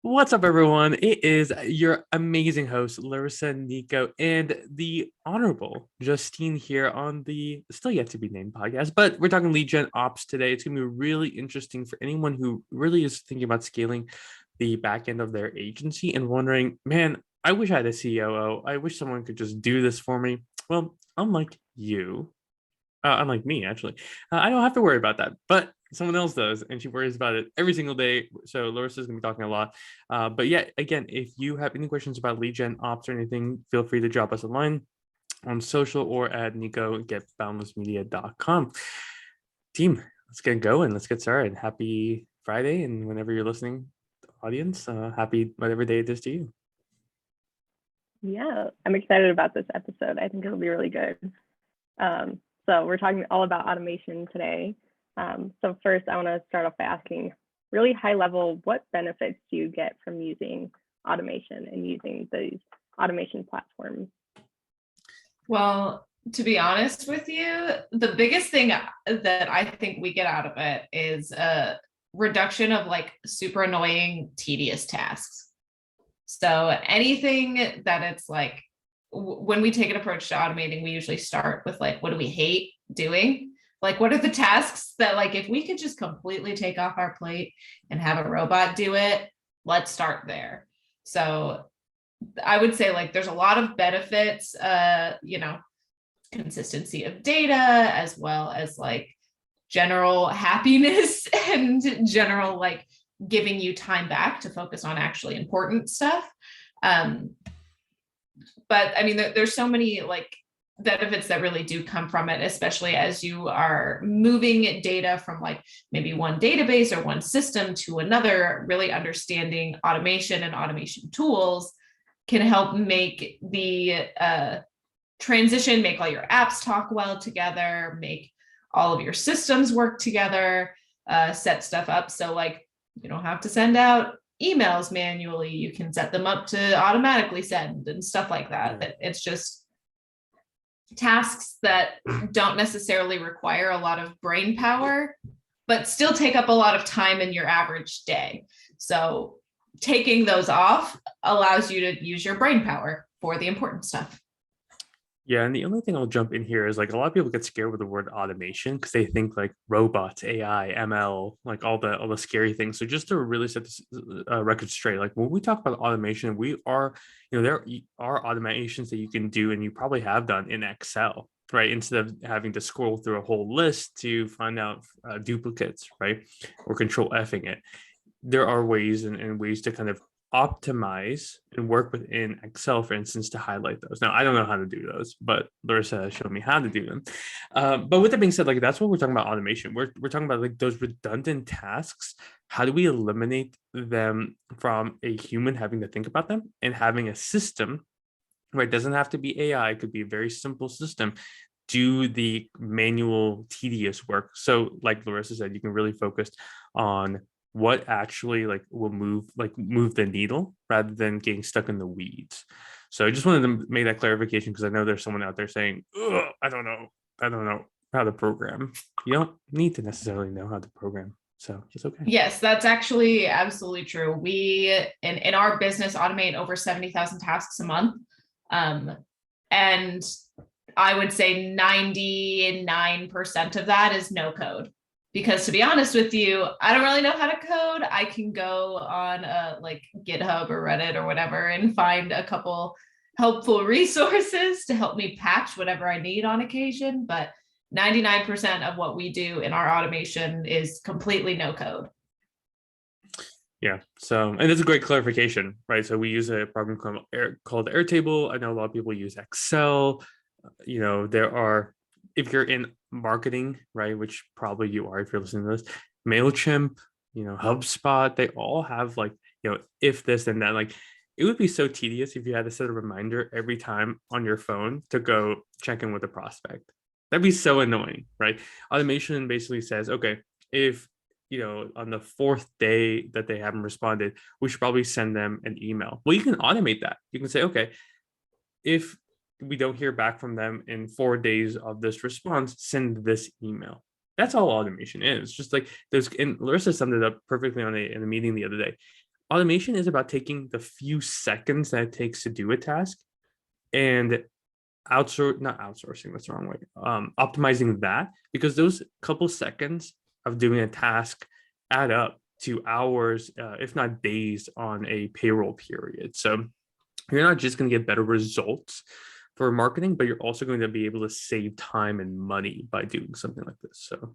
What's up, everyone? It is your amazing host, Larissa Nico, and the Honorable Justine here on the still yet to be named podcast. But we're talking lead gen ops today. It's going to be really interesting for anyone who really is thinking about scaling the back end of their agency and wondering, man, I wish I had a COO. I wish someone could just do this for me. Well, unlike me, actually, I don't have to worry about that, but someone else does, and she worries about it every single day. So Larissa's gonna be talking a lot. But yeah, again, if you have any questions about lead gen ops or anything, feel free to drop us a line on social or at nico@boundlessmedia.com. Team, let's get going. Let's get started. Happy Friday, and whenever you're listening, audience, happy whatever day it is to you. Yeah, I'm excited about this episode. I think it'll be really good. So we're talking all about automation today. So first, I want to start off by asking, really high level, what benefits do you get from using automation and using these automation platforms? Well, to be honest with you, the biggest thing that I think we get out of it is a reduction of like super annoying, tedious tasks. So anything that it's like, when we take an approach to automating, we usually start with like, what do we hate doing? Like, what are the tasks that like, if we could just completely take off our plate and have a robot do it, let's start there. So I would say like, there's a lot of benefits, consistency of data, as well as like general happiness and general like giving you time back to focus on actually important stuff. But I mean, there's so many like benefits that really do come from it, especially as you are moving data from like maybe one database or one system to another. Really understanding automation and automation tools can help make the transition, make all your apps talk well together, make all of your systems work together, set stuff up so like you don't have to send out emails manually. You can set them up to automatically send and stuff like that. That it's just tasks that don't necessarily require a lot of brain power, but still take up a lot of time in your average day. So taking those off allows you to use your brain power for the important stuff. Yeah, and the only thing I'll jump in here is like a lot of people get scared with the word automation because they think like robots, AI, ML, like all the scary things. So just to really set this record straight, like when we talk about automation, we are, there are automations that you can do, and you probably have done in Excel, right? Instead of having to scroll through a whole list to find out duplicates, right, or control Fing it. There are ways and ways to kind of optimize and work within Excel, for instance, to highlight those. Now, I don't know how to do those, but Larissa showed me how to do them. But with that being said, like that's what we're talking about automation. We're talking about like those redundant tasks. How do we eliminate them from a human having to think about them and having a system, right? It doesn't have to be AI. It could be a very simple system. Do the manual, tedious work. So, like Larissa said, you can really focus on what actually like will move the needle rather than getting stuck in the weeds. So I just wanted to make that clarification because I know there's someone out there saying, I don't know how to program. You don't need to necessarily know how to program. So it's okay. Yes, that's actually absolutely true. We in our business automate over 70,000 tasks a month. And I would say 99% of that is no code. Because to be honest with you, I don't really know how to code. I can go on like GitHub or Reddit or whatever and find a couple helpful resources to help me patch whatever I need on occasion. But 99% of what we do in our automation is completely no code. Yeah. So, and it's a great clarification, right? So we use a program called Airtable. I know a lot of people use Excel. There are, if you're in marketing, right, which probably you are if you're listening to this, MailChimp, HubSpot, they all have like, if this and that, like it would be so tedious if you had to set a reminder every time on your phone to go check in with a prospect. That'd be so annoying, right? Automation basically says, okay, if, on the fourth day that they haven't responded, we should probably send them an email. Well, you can automate that. You can say, okay, if we don't hear back from them in 4 days of this response, send this email. That's all automation is. Just like there's, and Larissa summed it up perfectly in a meeting the other day. Automation is about taking the few seconds that it takes to do a task and not outsourcing, that's the wrong way. Optimizing that, because those couple seconds of doing a task add up to hours, if not days, on a payroll period. So you're not just going to get better results for marketing, but you're also going to be able to save time and money by doing something like this. So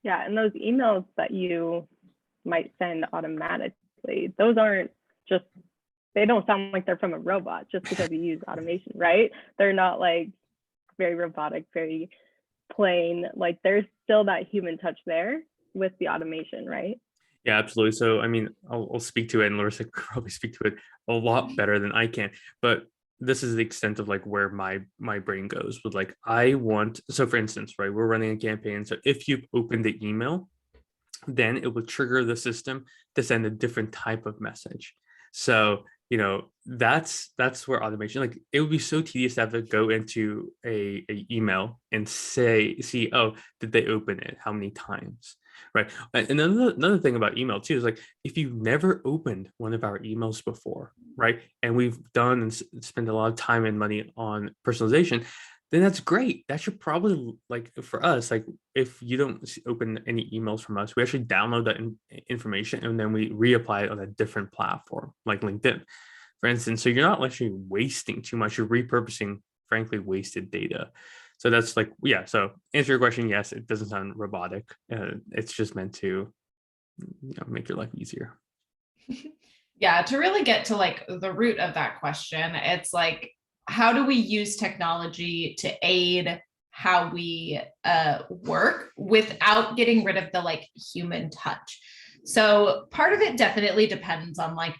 yeah, and those emails that you might send automatically, those aren't just, they don't sound like they're from a robot just because you use automation, right? They're not like very robotic, very plain. Like there's still that human touch there with the automation, right? yeah, absolutely. So I mean, I'll speak to it, and Larissa could probably speak to it a lot better than I can. But this is the extent of like where my brain goes with like, I want, so for instance, right, we're running a campaign. So if you open the email, then it will trigger the system to send a different type of message. So that's where automation, like it would be so tedious to have to go into a email and see, oh, did they open it, how many times, right? And another thing about email too is like, if you've never opened one of our emails before, right, and we've done and spent a lot of time and money on personalization, then that's great. That should probably, like for us, like if you don't open any emails from us, we actually download that information and then we reapply it on a different platform like LinkedIn, for instance. So you're not actually wasting too much. You're repurposing, frankly, wasted data. So that's like, yeah. So answer your question, yes, it doesn't sound robotic. It's just meant to make your life easier. Yeah, to really get to like the root of that question, it's like, how do we use technology to aid how we work without getting rid of the like human touch? So part of it definitely depends on like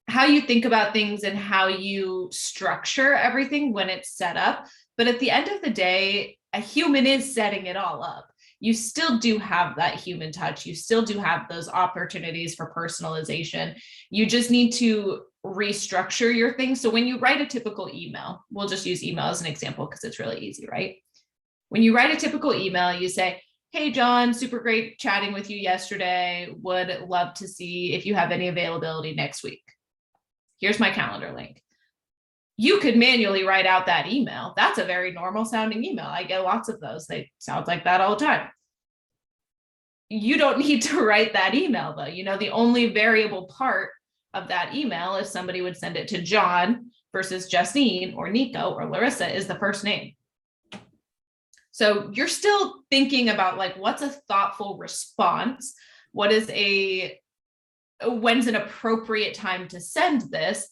how you think about things and how you structure everything when it's set up. But at the end of the day, a human is setting it all up. You still do have that human touch. You still do have those opportunities for personalization. You just need to restructure your things. So when you write a typical email, we'll just use email as an example because it's really easy, right? When you write a typical email, you say, hey, John, super great chatting with you yesterday. Would love to see if you have any availability next week. Here's my calendar link. You could manually write out that email. That's a very normal sounding email. I get lots of those. They sound like that all the time. You don't need to write that email though. The only variable part of that email, if somebody would send it to John versus Justine or Nico or Larissa, is the first name. So you're still thinking about like, what's a thoughtful response? When's an appropriate time to send this,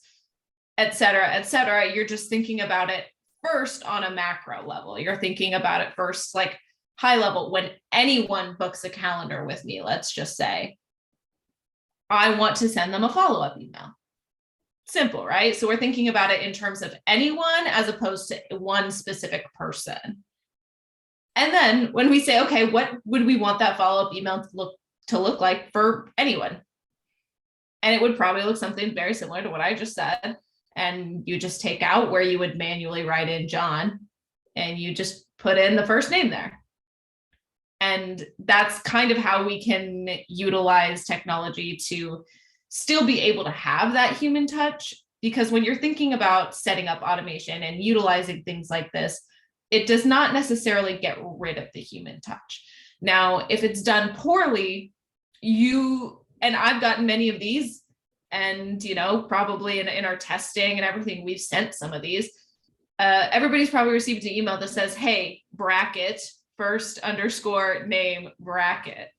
et cetera, et cetera. You're just thinking about it first on a macro level. You're thinking about it first, like high level. When anyone books a calendar with me, let's just say, I want to send them a follow-up email. Simple, right? So we're thinking about it in terms of anyone as opposed to one specific person. And then when we say, okay, what would we want that follow-up email to look like for anyone? And it would probably look something very similar to what I just said. And you just take out where you would manually write in John and you just put in the first name there. And that's kind of how we can utilize technology to still be able to have that human touch. Because when you're thinking about setting up automation and utilizing things like this, it does not necessarily get rid of the human touch. Now, if it's done poorly, and I've gotten many of these, and probably in our testing and everything, we've sent some of these. Everybody's probably received an email that says, hey, bracket, first underscore name, bracket.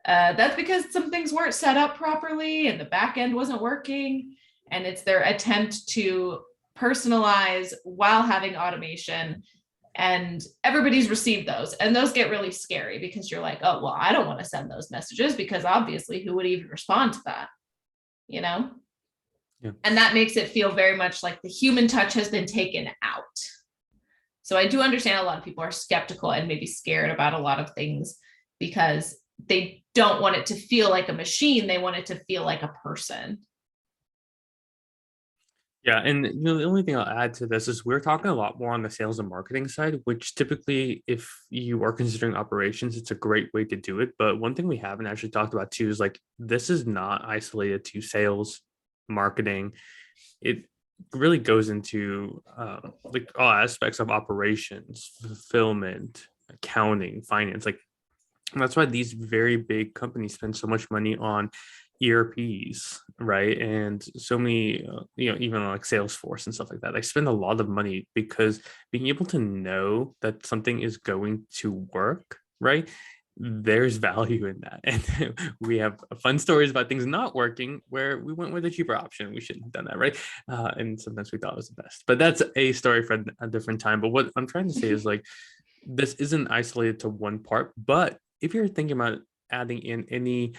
That's because some things weren't set up properly and the back end wasn't working. And it's their attempt to personalize while having automation. And everybody's received those. And those get really scary because you're like, oh, well, I don't want to send those messages because obviously who would even respond to that? Yeah. And that makes it feel very much like the human touch has been taken out. So I do understand a lot of people are skeptical and maybe scared about a lot of things because they don't want it to feel like a machine. They want it to feel like a person. Yeah, and the only thing I'll add to this is we're talking a lot more on the sales and marketing side, which typically, if you are considering operations, it's a great way to do it. But one thing we haven't actually talked about too is like this is not isolated to sales, marketing. It really goes into like all aspects of operations, fulfillment, accounting, finance. Like that's why these very big companies spend so much money on ERPs, right? And so many, even like Salesforce and stuff like that. They spend a lot of money because being able to know that something is going to work, right? There's value in that. And we have fun stories about things not working where we went with a cheaper option. We shouldn't have done that, right? And sometimes we thought it was the best. But that's a story for a different time. But what I'm trying to say is like, this isn't isolated to one part, but if you're thinking about adding in any,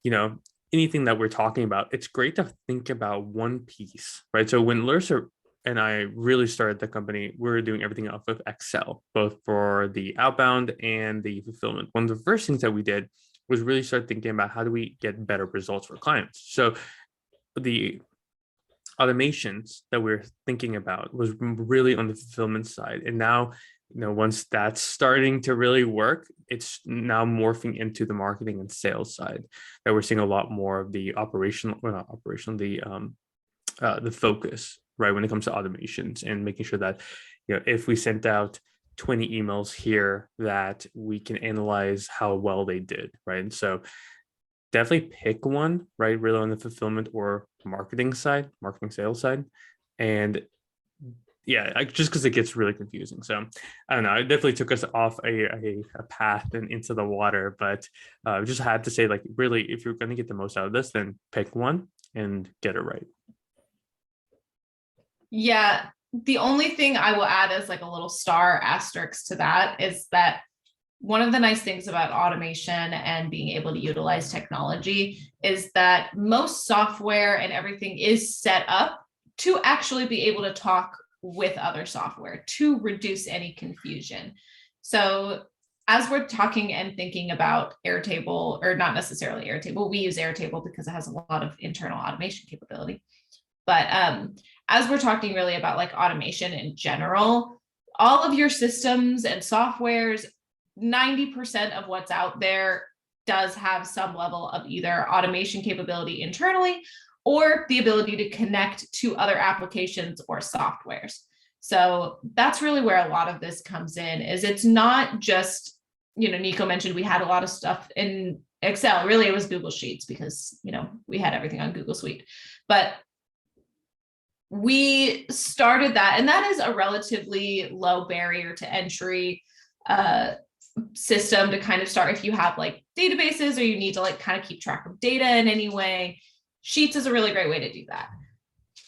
you know, anything that we're talking about, it's great to think about one piece, right? So when Larissa and I really started the company, we were doing everything off of Excel, both for the outbound and the fulfillment. One of the first things that we did was really start thinking about how do we get better results for clients. So the automations that we're thinking about was really on the fulfillment side. And now, once that's starting to really work, it's now morphing into the marketing and sales side that we're seeing a lot more of the operational, well, not operational, the focus, right, when it comes to automations and making sure that, if we sent out 20 emails here, that we can analyze how well they did, right? And so definitely pick one, right, really on the fulfillment or marketing side, marketing sales side. And yeah, just because it gets really confusing. So I don't know. It definitely took us off a path and into the water, but just had to say, like, really, if you're going to get the most out of this, then pick one and get it right. Yeah. The only thing I will add as like a little star asterisk to that is that one of the nice things about automation and being able to utilize technology is that most software and everything is set up to actually be able to talk with other software to reduce any confusion. So as we're talking and thinking about Airtable, or not necessarily Airtable, we use Airtable because it has a lot of internal automation capability. But as we're talking really about like automation in general, all of your systems and softwares, 90% of what's out there does have some level of either automation capability internally or the ability to connect to other applications or softwares. So that's really where a lot of this comes in, is it's not just, Nico mentioned we had a lot of stuff in Excel. Really, it was Google Sheets because, we had everything on Google Suite. But we started that, and that is a relatively low barrier to entry system to kind of start if you have like databases or you need to like kind of keep track of data in any way. Sheets is a really great way to do that.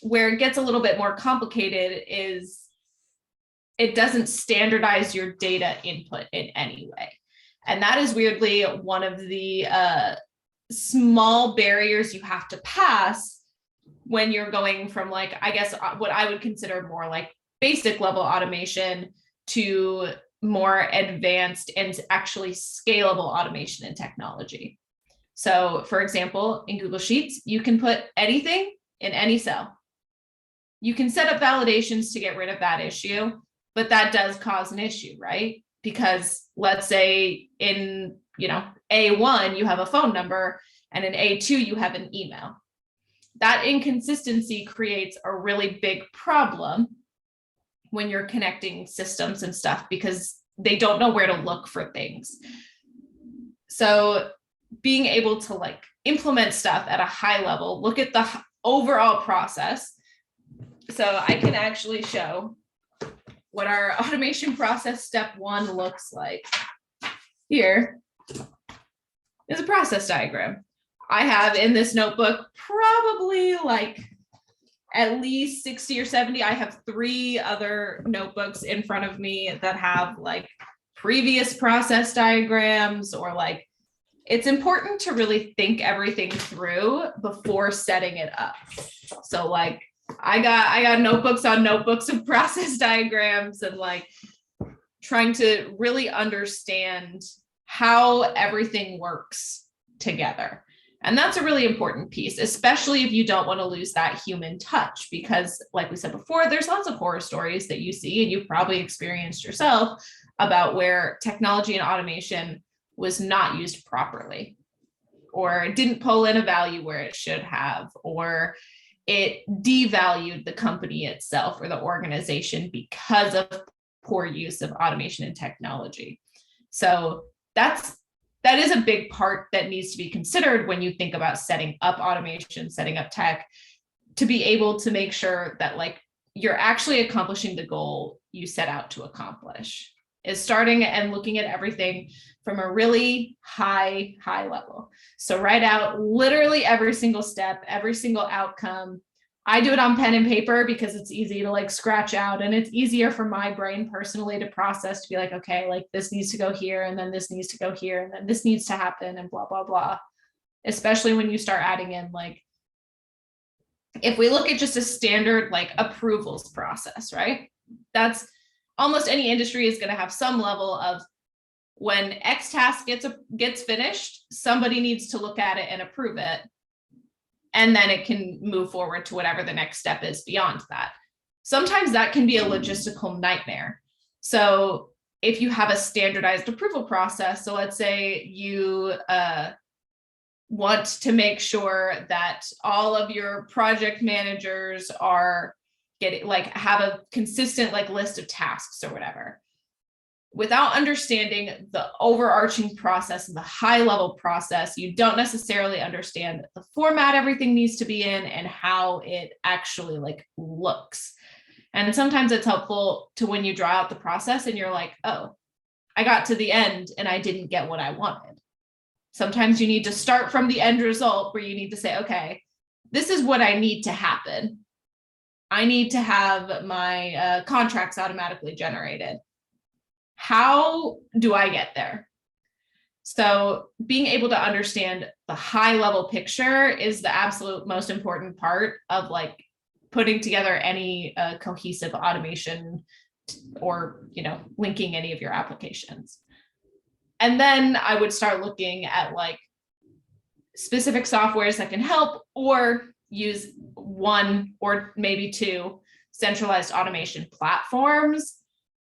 Where it gets a little bit more complicated is it doesn't standardize your data input in any way. And that is weirdly one of the small barriers you have to pass when you're going from like, I guess what I would consider more like basic level automation to more advanced and actually scalable automation and technology. So for example, in Google Sheets, you can put anything in any cell. You can set up validations to get rid of that issue, but that does cause an issue, right? Because let's say in, A1, you have a phone number, and in A2, you have an email. That inconsistency creates a really big problem when you're connecting systems and stuff because they don't know where to look for things. So being able to like implement stuff at a high level, look at the overall process. So I can actually show what our automation process step 1 looks like. Here is a process diagram. I have in this notebook probably like at least 60 or 70. I have 3 other notebooks in front of me that have like previous process diagrams, or like, it's important to really think everything through before setting it up. So like I got notebooks on notebooks of process diagrams and like trying to really understand how everything works together. And that's a really important piece, especially if you don't want to lose that human touch, because like we said before, there's lots of horror stories that you see and you've probably experienced yourself about where technology and automation was not used properly, or didn't pull in a value where it should have, or it devalued the company itself or the organization because of poor use of automation and technology. So that is a big part that needs to be considered when you think about setting up automation, setting up tech, to be able to make sure that like you're actually accomplishing the goal you set out to accomplish. Is starting and looking at everything from a really high level. So write out literally every single step, every single outcome. I do it on pen and paper because it's easy to like scratch out, and it's easier for my brain personally to process, to be like, okay, like this needs to go here, and then this needs to go here, and then this needs to happen, and blah, blah, blah. Especially when you start adding in, like, if we look at just a standard like approvals process, right? That's almost any industry is going to have some level of, when X task gets finished, somebody needs to look at it and approve it. And then it can move forward to whatever the next step is beyond that. Sometimes that can be a logistical nightmare. So if you have a standardized approval process, so let's say you want to make sure that all of your project managers are have a consistent like list of tasks or whatever. Without understanding the overarching process and the high level process, you don't necessarily understand the format everything needs to be in and how it actually like looks. And sometimes it's helpful to, when you draw out the process and you're like, oh, I got to the end and I didn't get what I wanted. Sometimes you need to start from the end result, where you need to say, okay, this is what I need to happen. I need to have my contracts automatically generated. How do I get there? So being able to understand the high level picture is the absolute most important part of like putting together any cohesive automation, or, you know, linking any of your applications. And then I would start looking at like specific softwares that can help, or use one or maybe two centralized automation platforms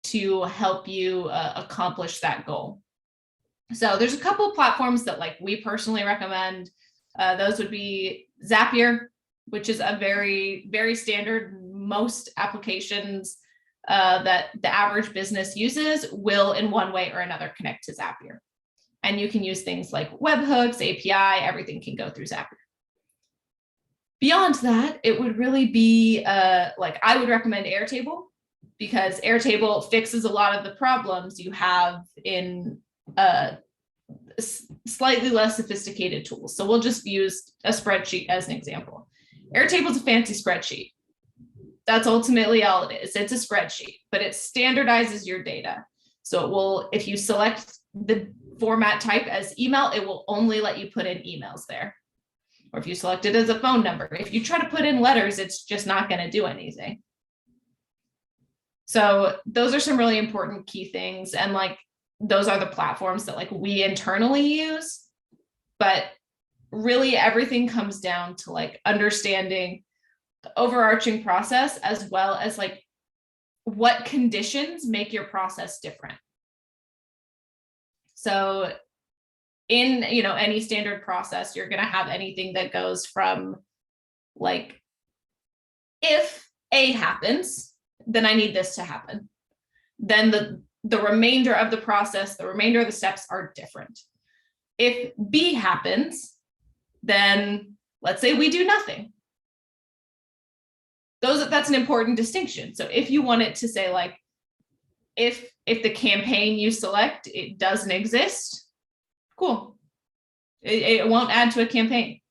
to help you accomplish that goal. So there's a couple of platforms that like we personally recommend. Those would be Zapier, which is a very, very standard. Most applications that the average business uses will in one way or another connect to Zapier. And you can use things like webhooks, API, everything can go through Zapier. Beyond that, it would really be like I would recommend Airtable, because Airtable fixes a lot of the problems you have in slightly less sophisticated tools. So we'll just use a spreadsheet as an example. Airtable is a fancy spreadsheet. That's ultimately all it is. It's a spreadsheet, but it standardizes your data. So it will, if you select the format type as email, it will only let you put in emails there. Or if you select it as a phone number, if you try to put in letters, it's just not going to do anything. So those are some really important key things. And like, those are the platforms that like we internally use, but really everything comes down to like understanding the overarching process, as well as like what conditions make your process different. So in, you know, any standard process, you're going to have anything that goes from like, if A happens, then I need this to happen. Then the remainder of the process, the remainder of the steps are different. If B happens, then let's say we do nothing. That's an important distinction. So if you want it to say like, if the campaign you select, it doesn't exist, cool. It won't add to a campaign.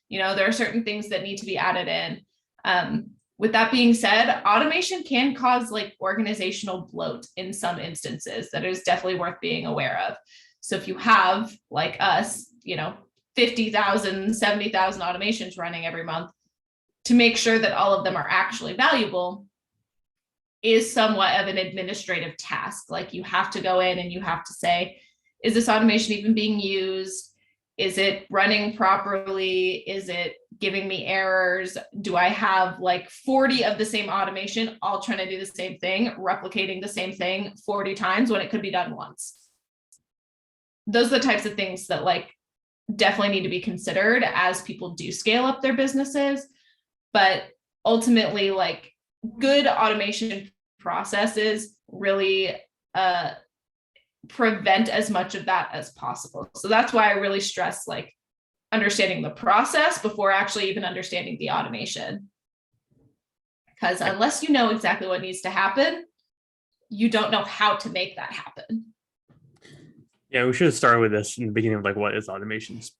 You know, there are certain things that need to be added in. With that being said, automation can cause like organizational bloat in some instances that is definitely worth being aware of. So if you have, like us, you know, 50,000, 70,000 automations running every month, to make sure that all of them are actually valuable is somewhat of an administrative task. Like you have to go in and you have to say, is this automation even being used? Is it running properly? Is it giving me errors? Do I have like 40 of the same automation, all trying to do the same thing, replicating the same thing 40 times when it could be done once? Those are the types of things that like definitely need to be considered as people do scale up their businesses. But ultimately, like good automation processes really prevent as much of that as possible. So that's why I really stress like understanding the process before actually even understanding the automation. Because unless you know exactly what needs to happen, you don't know how to make that happen. Yeah, we should have started with this in the beginning of like what is automations,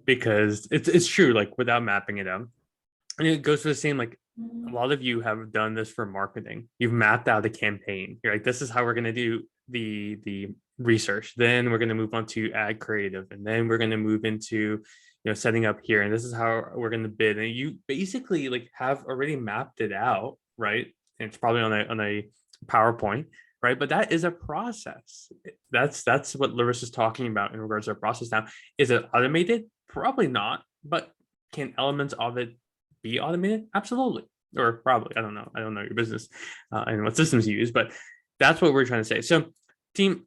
because it's true, like without mapping it out. And it goes to the same, like a lot of you have done this for marketing. You've mapped out a campaign. You're like, this is how we're going to do the research. Then we're going to move on to ad creative, and then we're going to move into setting up here, and this is how we're going to bid. And you basically like have already mapped it out, right? And it's probably on a PowerPoint, right? But that is a process. That's what Larissa is talking about in regards to a process. Now, is it automated? Probably not. But can elements of it be automated? Absolutely. Or probably. I don't know your business and what systems you use, but that's what we're trying to say. So, team,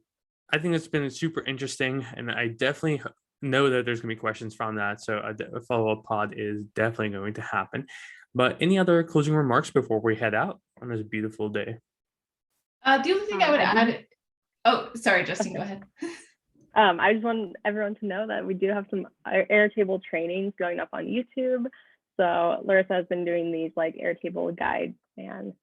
I think it's been super interesting, and I definitely know that there's going to be questions from that. So a follow-up pod is definitely going to happen. But any other closing remarks before we head out on this beautiful day? The other thing I would add. Oh, sorry, Justine, go ahead. I just want everyone to know that we do have some Airtable trainings going up on YouTube. So Larissa has been doing these like Airtable guides and,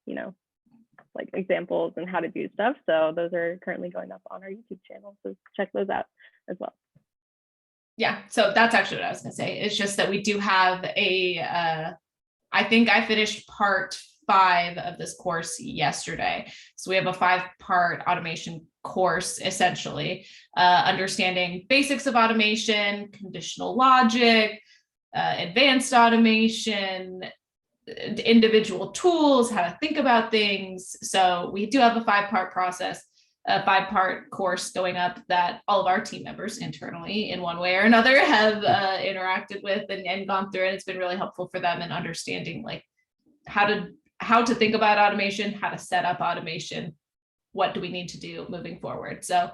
like examples and how to do stuff. So those are currently going up on our YouTube channel. So check those out as well. Yeah, so that's actually what I was going to say. It's just that we do have I think I finished part 5 of this course yesterday. So we have a 5-part automation course, essentially, understanding basics of automation, conditional logic, advanced automation, individual tools, how to think about things. So we do have a 5-part process, a 5-part course going up that all of our team members internally in one way or another have interacted with and gone through. And it's been really helpful for them in understanding like how to think about automation, how to set up automation, what do we need to do moving forward. So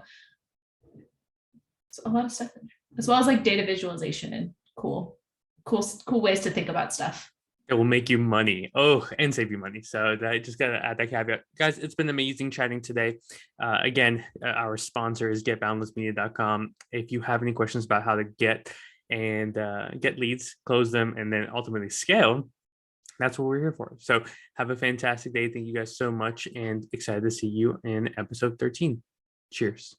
it's a lot of stuff, as well as like data visualization and cool ways to think about stuff. It will make you money. Oh, and save you money. So I just got to add that caveat. Guys, it's been amazing chatting today. Again, our sponsor is getboundlessmedia.com. If you have any questions about how to get leads, close them, and then ultimately scale, that's what we're here for. So have a fantastic day. Thank you guys so much, and excited to see you in episode 13. Cheers.